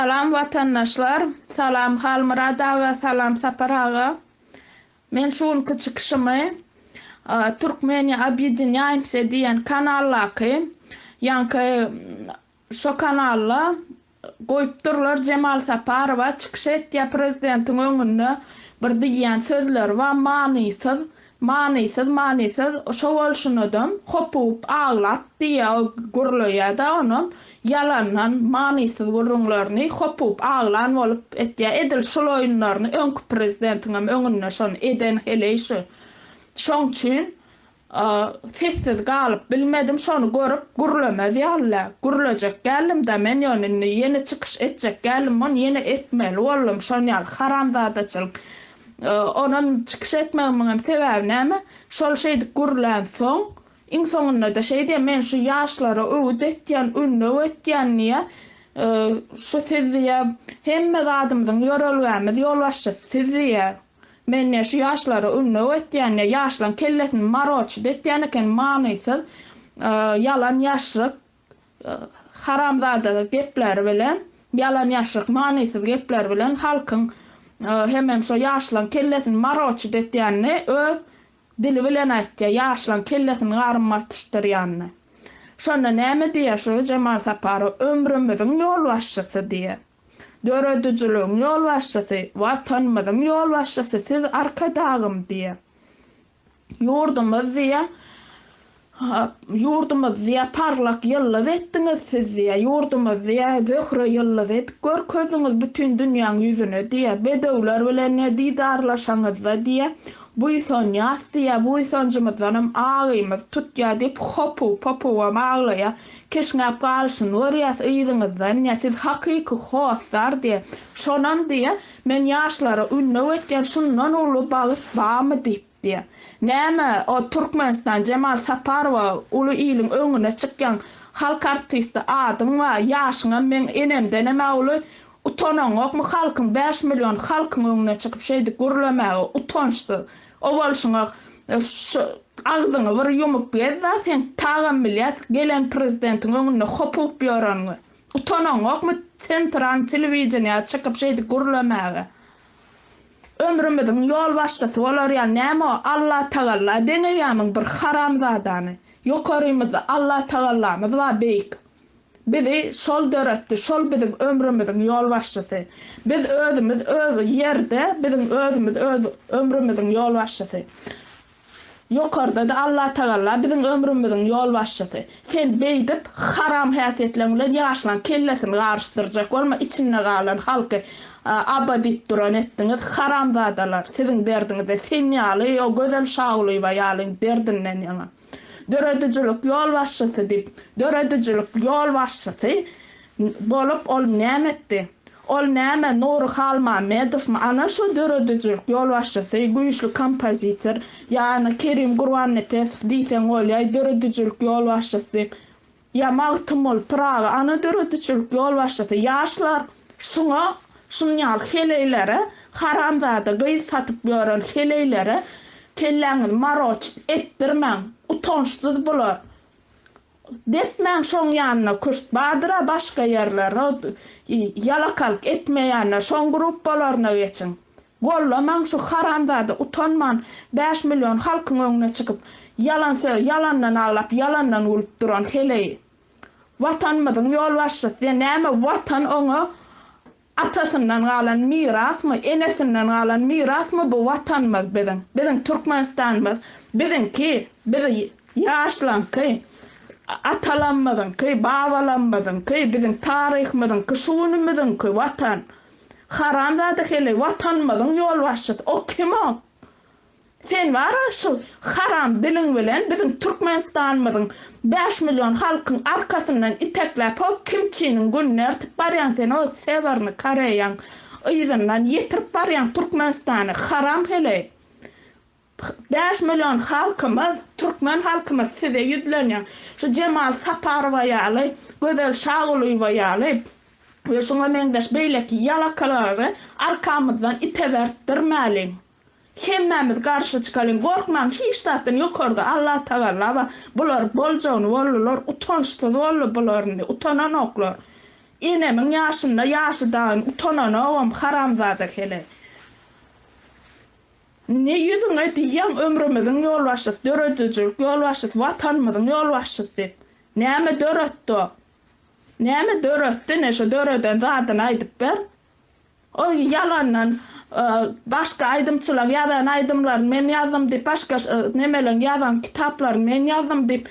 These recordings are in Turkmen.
Salam vatandaşlar, salam Halmırada ve salam Saparağa. Men şunki çıkışımı Türkmeni Abidinyanse diyen kanallaki, yankı şu kanalla koyup durlar Cemal Saparova çıkış ettiya prezidentin önünde bir diyen sözler var manysız şo bolşunudum hopup ağlat diye gurluya da onun yalandan manysız gurrunlarını hopup ağlan olup etdiya edil şol oyunlarını önkü prezidentin önüne şon eden hele şoň üçin sessiz galyp bilmedim şonu görüp gurlamady ýaly. Gurulajak geldim da men ýöne ýene çykyş etjek geldim, onu ýene etmeli boldum. Şonu ýaly haramzadaçylyk. Onun çykyş etmegimin sebebi näme? Şol şeýdi gurlan soň, iň soňunda da şeýdi men şu ýaşlara öwdetýän, ünne öwetýän niýe şu sizdiýe hemme adamyň ýörelgämiz ýolbaşçy sizdiýe men şu ýaşlara ünne öwetýän ýaşlan kellesini maroç detýän eken manysyz ýalan ýaşryk haramzada gepler bilen ýalan ýaşryk manysyz gepler bilen halkyň hemem şu ýaşlan kellesini maroç detýänni öz dili bilen aýtdy, ýaşlan kellesini garmatyrýanny. Şonda näme diýär şu Cemal Saparov ömrümiziň ýolbaşçysy diýär. Döredücülüğün ýolbaşçysy, watanymyzyň ýolbaşçysy, siz arkadagym diýär. Yurdumyz diýä parlak ýyldız etdiňiz siz diýä. Yurdumyz diýä zöhre ýyldız et. Gör közüňiz bütün dünýäň ýüzüne diýä. Bedewler bilen didarlaşaňyzda diýä. Bu ýson ýasdiýä, bu ýsonjymyzdan agyýmyz tutýa diýip hopu ağlaya keşnäp galşyn. Wörýäs ýydyňyzdan ýa siz hakyky hostar diýä. Şonam diýä men ýaşlara ünne öwetýän şundan uly bagmy diýip diýä. Näme o Türkmenistan Cemal Saparova uly ýylyň öňüne çykýan halk artisti adam wa ýaşyňa men enemden näme uly utanaňokmy halkyň 5 milyon halkyň öňüne çykyp şeýdi gurlamagy utançdy. O bolşuňa agdyňy bir ýumyp berdi, sen taýan millet gelen prezidentiň öňüne hopup ýörenňi. Utanaňokmy sentran telewizionyna çykyp şeýdi gurlamagy. Ömrümiziň ýolbaşçysy bolar ýa näme Allah Taala deňeýämiň bir haramzadany. Ýokarymyzda Allah Taalamyz we beýik. Bizi şol döretdi, şol biziň ömrümiziň ýolbaşçysy. Biz özümiz öz ýerde, biziň özümiz öz ömrümiziň ýolbaşçysy. Ýokarda da Allah Taala biziň ömrümiziň ýolbaşçysy. Sen beýdip haram häsiýetleň bilen ýaşlan kellesini garşdyrjak bolma içinde galan halky abadip duran etdiňiz haramzadalar. Siziň derdiňizde sen ýaly o gözel şagly we ýalyň derdinden ýaňa. Döredücülük ýolbaşçysy diýip, döredücülük ýolbaşçysy bolup ol nämetdi? Ol näme Nur Halmamedow ana şu döredücülük ýolbaşçysy, güýçli kompozitor, ýa-ni Kerim Gurbannepesow diýsen ol ýa döredücülük ýolbaşçysy. Ya Magtymol Praga ana döredücülük ýolbaşçysy. Ýaşlar şuňa şunýal heleýlere haramzada gyý satyp ýören heleýlere kelläňi maroç etdirmäň. Utançsız bular. Depmen şoň ýanyna kuşt badyra başga ýerlere ýalakalyk etmeýänler şoň gruppalaryna geçin. Gollamaň şu haramzada utanman 5 milyon halkyň öňüne çykyp yalandan aglap yalandan ulyp duran heleýi. Watanymyzyň ýolbaşçysy näme watan oňa atasından galan mirasmy, enesinden galan mirasmy bu watanymyz biziň Türkmenistanymyz, biziňki, bizi ýaşlanky, atalanmadyňky, babalanmadyňky, biziň taryhymyzyňky, şunumyzyňky watan. Haramzada hele watanymyzyň ýolbaşçysy. O kim o? Sen wara şu haram diliň bilen biziň Türkmenistanymyzyň 5 milyon halkyň arkasyndan itekläp o kimçiniň günler tip barýan sen o Severni Koreýaň ýygynyň ýetirip barýan Türkmenistany haram hele. 5 milyon halkymyz, Türkmen halkymyz size ýüzlenýär. Şu Cemal Saparova ýaly, gözel Şagulyeva ýaly we şoňa meňdeş beýleki ýalakalary arkamyzdan itebertdirmäli. Hemmemiz karşı çıkalım. Korkmam hiç zaten yukarıda Allah Teala bular bolcawn bollar utançsız bollar bularını utanan oklar. İnemin yaşında yaşıdan utanana oğam haramzada hele. Ne yüzüne diyen ömrümüzün yolbaşısı, dörödücülük yolbaşısı, vatanımızın yolbaşısı. Näme döröttü? Näme döröttü, ne şu döröden zaten aydıp ber. O yalanla başka aydımçılar yazan aydımlar men yazdım deyip başka nemelen yazan kitaplar men yazdım deyip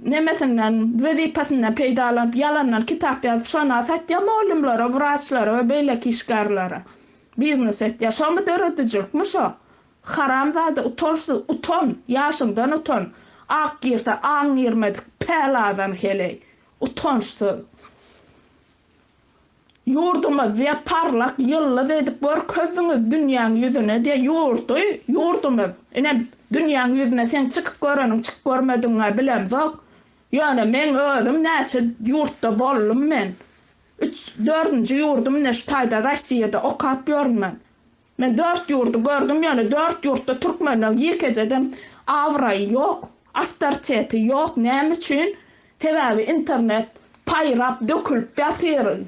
nemesinden vazifesinden peydalanıp yalanla kitap yazıp şona satya olimlara, vraçlara ve böyle kişgarlara biznes et ya şu mu dörödücülükmüş o? Haramzada uton, yaşından uton. Ak girdi, an girmedik, peladan hele. Utonçtu. Yurdumuz diye parlak, yıllız edip bor közünüz dünyanın yüzüne diye yurdumuz. Yine dünyanın yüzüne sen çıkıp görenin, çıkıp görmediğine bilem zok. Yani men özüm neçe yurtta bollum men. 4. yurdum ne şu tayda Rusya'da okap görmen. Men 4 yurdu gördüm yani 4 yurtta Türkmenler yekecedim avrayı yok, afterchat'i yok, näme üçün? Tevabi internet payrap dökülüp yatır.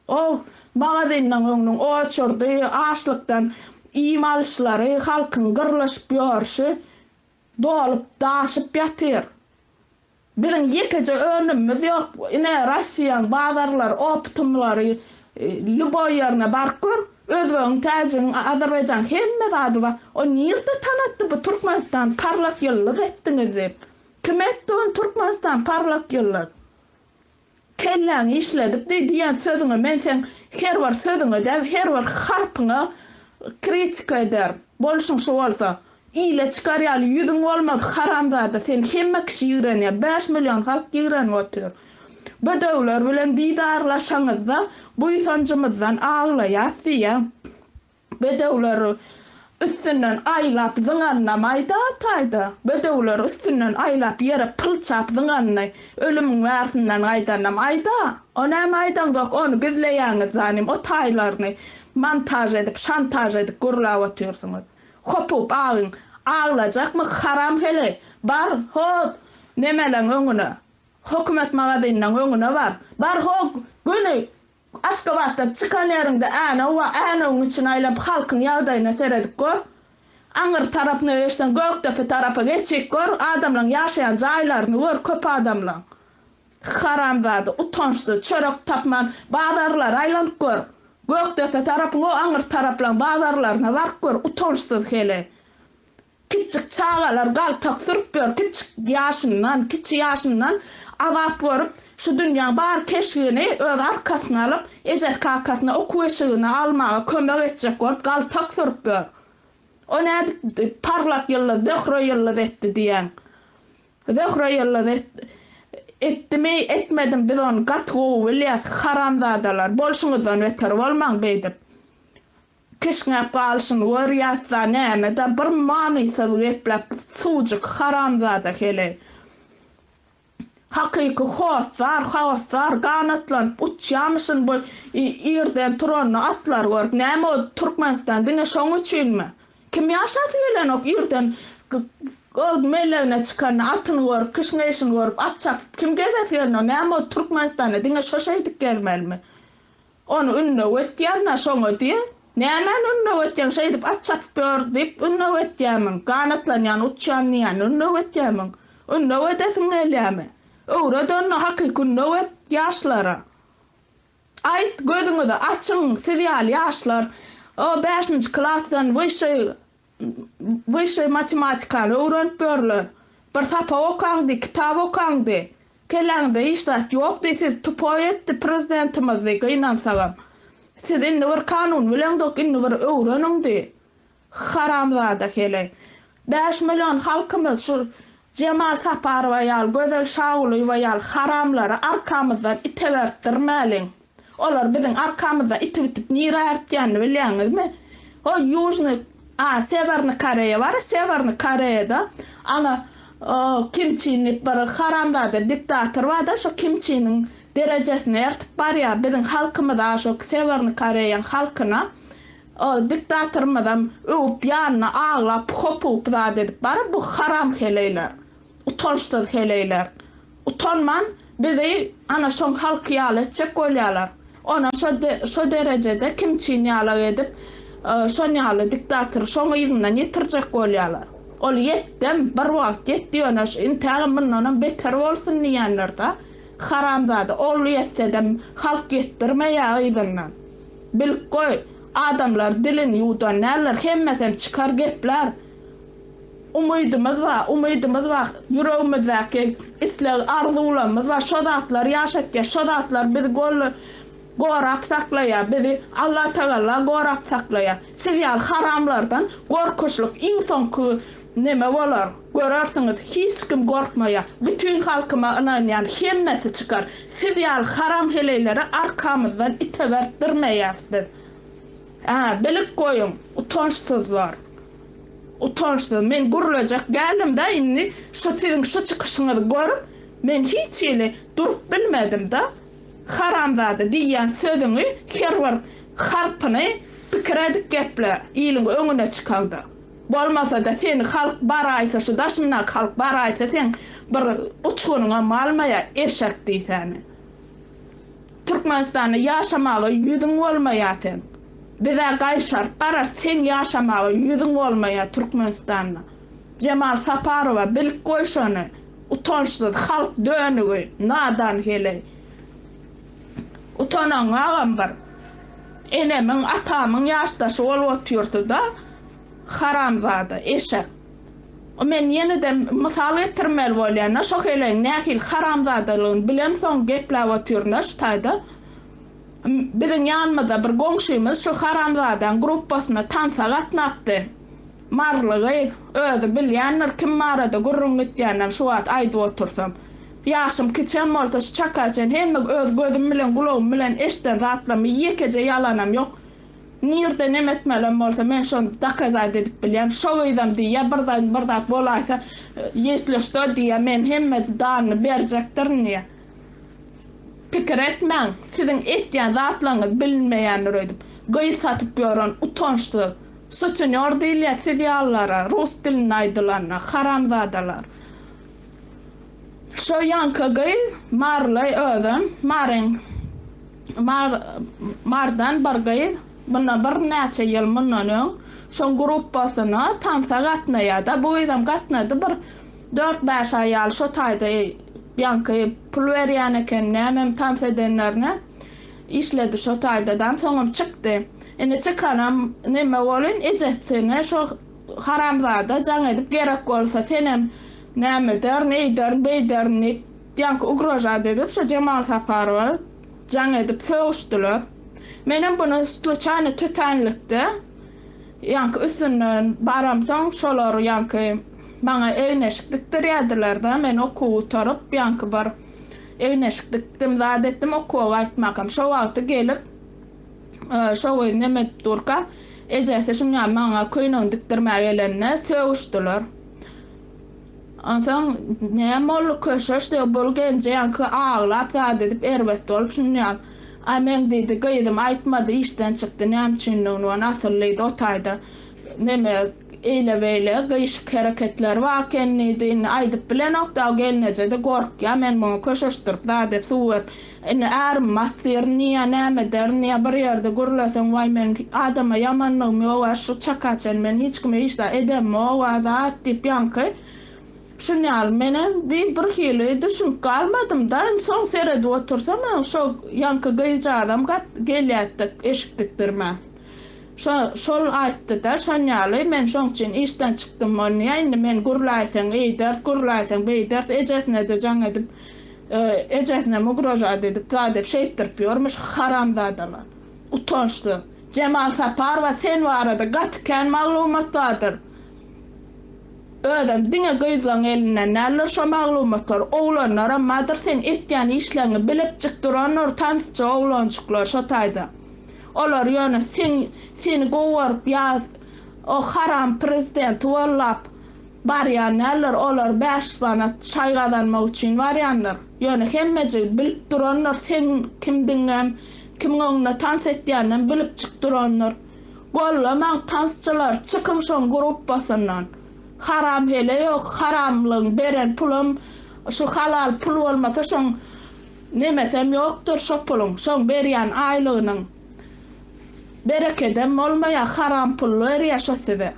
O magazindan onun oçurdu açlıktan imalışları halkın gırlaşıp yoruşu dolup daşıp yatır. Bizim yekece önümüz yok. Yine Rusya'nın bazarlar, optumları Luboy yerine barkır. Özbekistan, Tacikistan, Azerbaycan hemme adı var. O nerede tanıttı bu Türkmenistan parlak yıllık ettiniz hep. Kim etti onu Türkmenistan parlak yıllık? Kellen işledip de diyen sözünü men sen her var sözünü de her var harpını kritik eder. Bolşun şu olsa ile çıkaryalı yüzün olmaz haramzada sen hemme kişi yüreniyor. 5 milyon halk yüreniyor oturuyor. Bedevler bilen didarlaşanızda bu insancımızdan ağlayasıya bedevler üstünden aylap zınganamayda ataydı. Bedevler üstünden aylap yere pılçap zınganay ölümün versinden aydanamayda. O ne maydan yok onu gizleyeniz zanim o taylarını montaj edip şantaj edip gurlav atıyorsunuz. Hopup ağın ağlayacak mı haram hele bar hod nemelen önüne. Hükümet magazininin önüne var. Bar hok günü Aşkabat'ta çıkan yerinde ana için aylap halkın yağdayına seyredip gör. Anır tarafını yaştan Göktepe tarafa geçik gör. Adamla yaşayan caylarını vur köp adamla. Haramzada, utançlı, çörek tapman bağdarlar aylanıp gör. Göktepe tarafını o anır taraflan bağdarlarına var gör. Utançsız hele. Küçük çağalar galtak sürüp küçük yaşından avap vurup şu dünyanın bar keşiğini öz arkasına alıp ecek kakasına oku ışığını almağa kömek edecek olup galtak sürüp o ne parlak yıllız, zöhre yıllız etti diyen. Zöhre yıllız etti mi etmedim biz onu gatı vilyat haramzadalar bolşunuzdan veter olman beydip. Kışnap kalsın var yatsa näme da bir mamysız geplep sucuk haramzada hele. Hakiki hossar ganatlanıp uçyamışsın bu irden turonu atlar var. Näme o Türkmenistan dine şoň üçinmi? Kim yaşasy gelen ok irden o melerine çıkan atın var, kışneşin var, atçap kim gezesiyen o näme o Türkmenistan'a dine şoşaydık gelmelmi? Onu ünlü etýärnä şoňa diye. Nämen ünlü etýän şeýdip atçap bördip ünlü etýämiň. Ganatlanýan uçýanýan ünlü etýämiň. Ünlü edesiň ellämi? Öwre dönne hakiki ünlü ýaşlara. Ayt gözüňizi açyň serial ýaşlar. O 5-nji klassdan wyşy matematikany öwrenip berler. Bir tapa okaňdy, kitap okaňdy. Keläňde işlet ýok diýsiz tupoy etdi prezidentimiz gynansalam. Siz indi bir kanun bilen dok indi bir öwrenindi. Haramzada hele. 5 milyon halkymyz şu Cemal Saparova ýal, Gözel Şaguly ýal haramlary arkamyzdan itebertirmäliň. Olar biziň arkamyzda itibitip nire ertýänini bilýäňizmi? O Ýužny, Severny Koreýa bar, Severny Koreýada ana Kim Çinli bir haramzada diktator bar da şu Kim Çin'in derejesini ertip barýar biziň halkymyz şu Severny Koreýanyň halkyna o diktatorymyzdan öwüp ýanyna aglap hopup zat edip bar bu haram heleýler. Utançsız heleýler. Utanman Bizi ana şoň halky ýaly etjek bolýarlar. Ona şo derecede kimçiň ýaly edip şoň ýaly diktator şoň ýygyňdan ýetirjek bolýarlar. Ol ýetdim, bir wagt ýetdi ýöne intihar mundan beter bolsun diýenler-de haramzada ol ýetsem halk ýetdirmeýär ýygyňdan. Bilip goý, adamlar dilini ýudanlar, hemmesem çykar gepler. Umydymyz var, yüregimizdäki isleg, arzularymyz var, şo zatlar ýaşatýar, şo zatlar bizi gorap saklaýar, bizi Allah Taala gorap saklaýar. Siz ýa haramlardan gorkuşluk insanky neme bolar? Görersiňiz, hiç kim gorkmaýar. Bütün halkyma ynanýan hemmesi çykar. Siz ýa haram heleýleri arkamyzdan iteberdirmeýäsiniz. Bilip goýun, utançsyzlar. Utançsız, men gurulacak geldim da inni sizin şu çıkışınızı görüp men hiç ýeli durup bilmedim da haramzada diýen sözüňi her bir harpyny pikirdik gepler ýylyň öňüne çykandy. Bolmasa da seni halk baraýsa, şu daşyndan halk baraýsa sen bir uçunyňa malmaýa eşek diýsen. Türkmenistanda ýaşamagy ýüzüň bolmaýar sen. Bize gaýşar barar sen ýaşamagy ýüzüň bolmaýar Türkmenistanda. Cemal Saparova bilip goýşany, utançsyz halk dönügi, nadan hele. Utanan agam bar. Enemin, atamyň ýaşdaşy bolup oturýardy da haramzada, eşek. O men ýene-de mysal getirmeli bolýan, şo hele nähil haramzadalygyny bilen soň gepläp oturýarlar şu taýda. Bizim yanımızda bir komşumuz şu haramzadan gruppasyna tansa gatnapdy. Marlygy özü bilýänler kim marada gurrun gitýänem şu wagt aýdyp otursam. Ýaşym kiçem bolsa şu çakaçen hemme öz gözüm bilen gulagym bilen eşden rahatlamy ýekeje ýalanam ýok. Nirde nemetmelem bolsa men şonu dakazat edip bilýän. Şo ýyzam diýär birdan bolaýsa ýesle şo diýär men hemme dany berjekdir niýe. Pikir etmeň, sizin etýän zatlaryňyz bilinmeýänler öýdüm. Goý satyp ýören utançsyz. Suçunyor diýilýär siz ýallara, rus dilini aýdylanlar, haramzadalar. Şo ýanky goý marly özüm, mardan bir goý, buna bir näçe ýyl mundan şoň gruppasyna tansa gatnaýar. Bu ýyzam gatnady bir 4-5 aýal şo taýda Bianca pulverýän eken näme tans edenlerine işledi şo taýdadan soňam çykdy. Ene çykanam neme bolyn ejesine şo haramzada jaň edip gerek bolsa senem näme der, neýder, beýder, Bianca ugroża edip şo Cemal Saparova jaň edip söwüşdiler. Menem bunu sluçany tütänlikde ýanky üstünden baram soň şolar ýanky bana eýneşiklik dirýärdiler da men okuw oturup ýanky bar eýneşiklikdim zat etdim okuwa aýtmakam. Şo wagtda gelip şo neme durka ejesi şuňa maňa köýnüň dikdirmäge gelenine söwüşdiler. Ansaň näme bol köşeşde bolgenje ýanky ağlap zat edip erbet bolup şuňa ay men diýdi göýdüm aýtmady işden çykdy näme üçin onu nasyllydy o taýda neme eyle gıyışık hareketler vakenliydin aydıp bilen okta gelnece gorkya men bunu köşeştirip zadep suwep masir niýe näme der niýe bir ýerde gurlasaň vay men adama ýamanlygym ýok şu çakaçen men hiç kime işde edem o zat diýip ýanky şuňal menen bir hili düşünüp galmadym da soň serede otursam şo ýanky gyýja adam gelýärdi eşikdikdirme. Şol aýtdy da şonýaly men şoň üçin işden çykdym monýa indi men gurlaýsaň beýder ejesine de jaň edip ejesine mugroża edip zadep şeýtirip ýörmüş haramzadalar. Utançly. Cemal Saparova sen barada gatken maglumat bardyr. Ödem diňe gyýzlaň elinden näler şo maglumatlar oglanlara madyr sen etýän işlerini bilip çykdyranlar tansçy oglançyklar şo taýda. Olar ýöne seni gowaryp ýaz o haram prezident bollap barýanlar olar 5 manat çay gazanmak üçin barýanlar. Ýöne hemmeje bilip duranlar sen kimdiňem kimiň oňuna tans etýänem bilip çykdyranlar. Gollamaň tansçylar çykyn şoň gruppasyndan. Haram hele ýok, haramlyk beren pulum şu halal pul bolmasa şoň Nemesem yoktur şopulun, şoň berýän aýlygynyň berekeden olmaýa haram pullu erýaşasydy.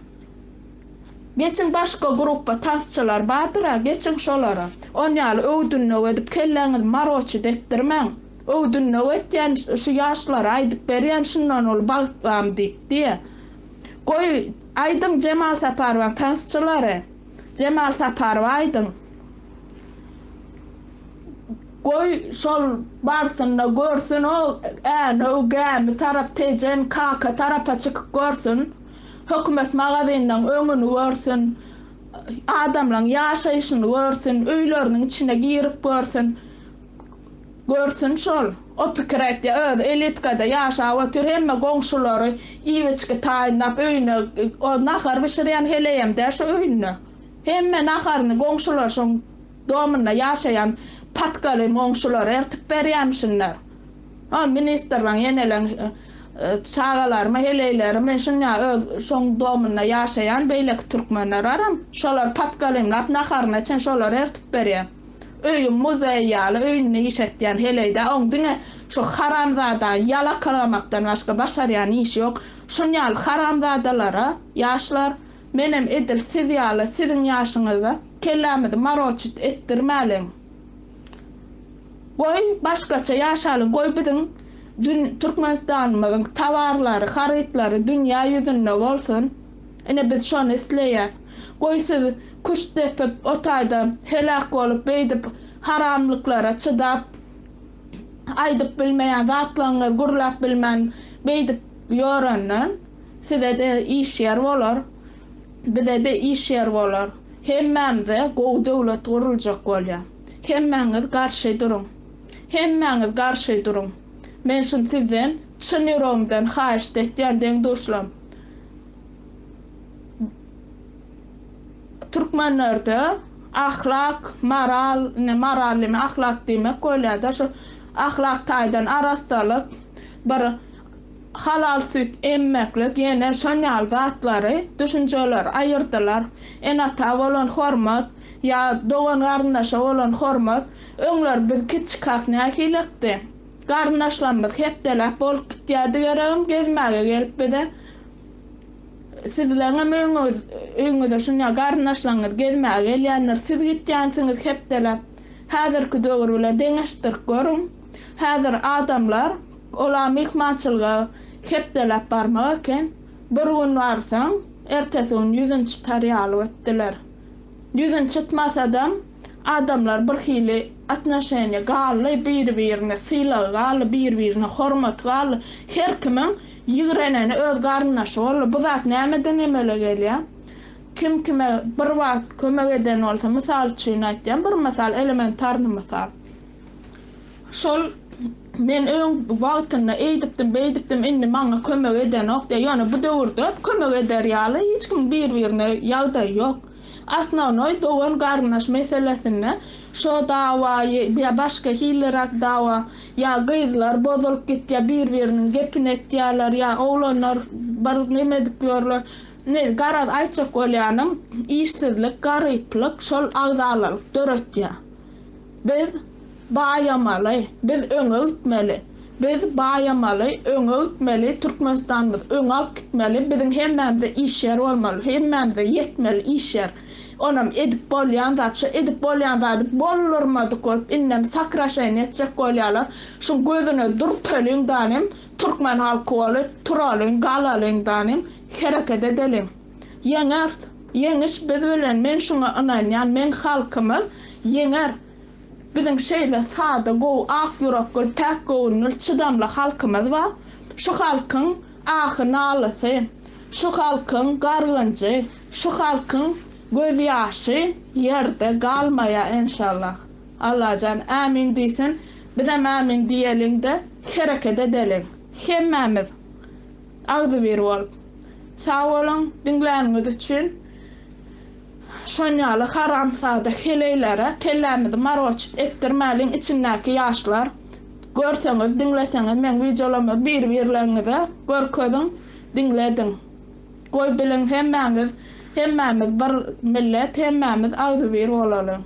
Geçin başga gruppa tasçylar badyra, geçin şolara. On ýaly öwdünne edip kelleňiz maroçy etdirmeň. Öwdünne etýän şu ýaşlar aýdyp berýän şundan ol bagtlam diýdi. Goý aýdyň Jemal Saparowyň tasçylary. Jemal Saparow aýdyň. Goý şol barsyna görsün o o gämi tarap tejen kaka tarapa çykyp görsün. Hökümet magazynyň öňüni görsün. Adamlaryň ýaşaýyşyny görsün, öýleriniň içine girip görsün. Görsün şol. O pikir etdi, öz elitkada ýaşap otur, hemme goňşulary iýeçke taýnap öýüne o nahar bişirýän heleýemde şu öýüne. Hemme naharyny goňşular şoň domyna ýaşaýan patgaly goňşulary ertip berýänmişler. O ministerlaryň ýeneleň çağalarma heleyleri men şunya öz şoň domyna ýaşaýan beýleki türkmenler aram. Şolar patgalymlap naharna çen şolar ertip berýär. Öýüm muzey ýaly öýüne işetýän heleyde oň diňe şu haramzada ýalakalamakdan başga başarýan iş ýok. Şunyal haramzadalara ýaşlar menem edil siz ýaly siziň ýaşyňyzda kellämidi maroçyt etdirmäliň. Goý başgaça ýaşaly goý biziň Türkmenistanymyzyň tawarlary, harytlary dünýä ýüzünde bolsun. Ene biz şonu isleýär. Goý siz kuş tepip otaýda helak bolup beýdip haramlyklara çydap aýdyp bilmeýän zatlaryňy gurlap bilmän beýdip ýörenlen size de iş ýer bolar. Bize de iş ýer bolar. Hemmämde gowy döwlet guruljak bolýar. Hemmäňiz garşy durun. Hemmäňiz garşy durun. Men şun sizden çyn ýüregimden haýyş etýän deň doşlam. Türkmenlerde ahlak, moral, ahlak demek öyle şu ahlak taýdan arasalyk bir halal süt emmeklik ýene şonýal zatlary, düşünjeler aýyrdylar. Enata bolan hormat, ýa dogan garyndaşa bolan hormat, öňler biz kiçik hakny hilekdi. Garyndaşlarymyz hepdelap bolup gitýärdi geregim gezmäge gelip bide. Sizleňem öňüňizde şunya garyndaşlaryňyz gezmäge gelýänler, siz gitýänsiňiz hepdelap. Häzirki döwür bilen deňeşdirip görüň. Häzir adamlar olar mehmançylyga hepdelap barmak eken, bir gün barsaň, ertesi gün ýüzünçi tarýaly etdiler. Ýüzün çıtmasadan adamlar bir hili atnaşaýany galy bir-birine syla galy bir-birine hormat galy her kimin ýigreneni öz garyndaşy bol. Bu zat nämeden emele gelýär? Kim kime bir wagt kömek eden bolsa, mysal üçin aýtýan bir mysal elementarny mysal. Şol men öň wagtyna eýdipdim, beýdipdim, indi maňa kömek eden ok diýär. Ýöne bu döwürde kömek eder ýaly hiç kim bir-birine ýagdaý ýok. Asnonoy dogan garnaş meselesine şo dawaýy ýa başga hilerak dawa ýa gyzlar bozulup gitýär bir-biriniň gepini etýärler ýa oglanlar bar neme diýýärler. Ne garaz aýçak bolýanym işsizlik, garyplyk şol agzalyk döretýär. Biz baýamaly, biz öňe gitmeli. Biz baýamaly, öňe gitmeli, Türkmenistanyň öňe alyp gitmeli. Biziň hemmämizde iş ýer bolmaly, hemmämizde ýetmeli iş ýer. Onam edip bolýan zat bolurmady kolup innem sakraşaýan etjek bolýarlar. Şu gözüne durpelyň danym türkmen halky bolup turalyň, galalyň danym hereket edelim. Yeňiş biz bilen men şuňa ynanýan men halkymyz yeňer. Biziň şeýle sada gowy ak ýürekli, pek gowunly, çydamly halkymyz bar. Şu halkyň ahynalysy, şu halkyň gargynjy, şu halkyň göz ýaşy ýerde galmaýa inşallah. Allahan amin diýsin. Bizem amin diýelim-de hereket edelim. Hemmämiz agdy bir bolup. Sag bolun, dinläňiz üçin. Şonýaly haramsada heleýlere kellämizi maroçyt etdirmäliň içindäki ýaşlar. Görseňiz, dinleseňiz men videolamy bir-birleňize görkezin, dinledin. Goý bilen hemmämiz bir millet, hemmämiz agdy bir bolalım.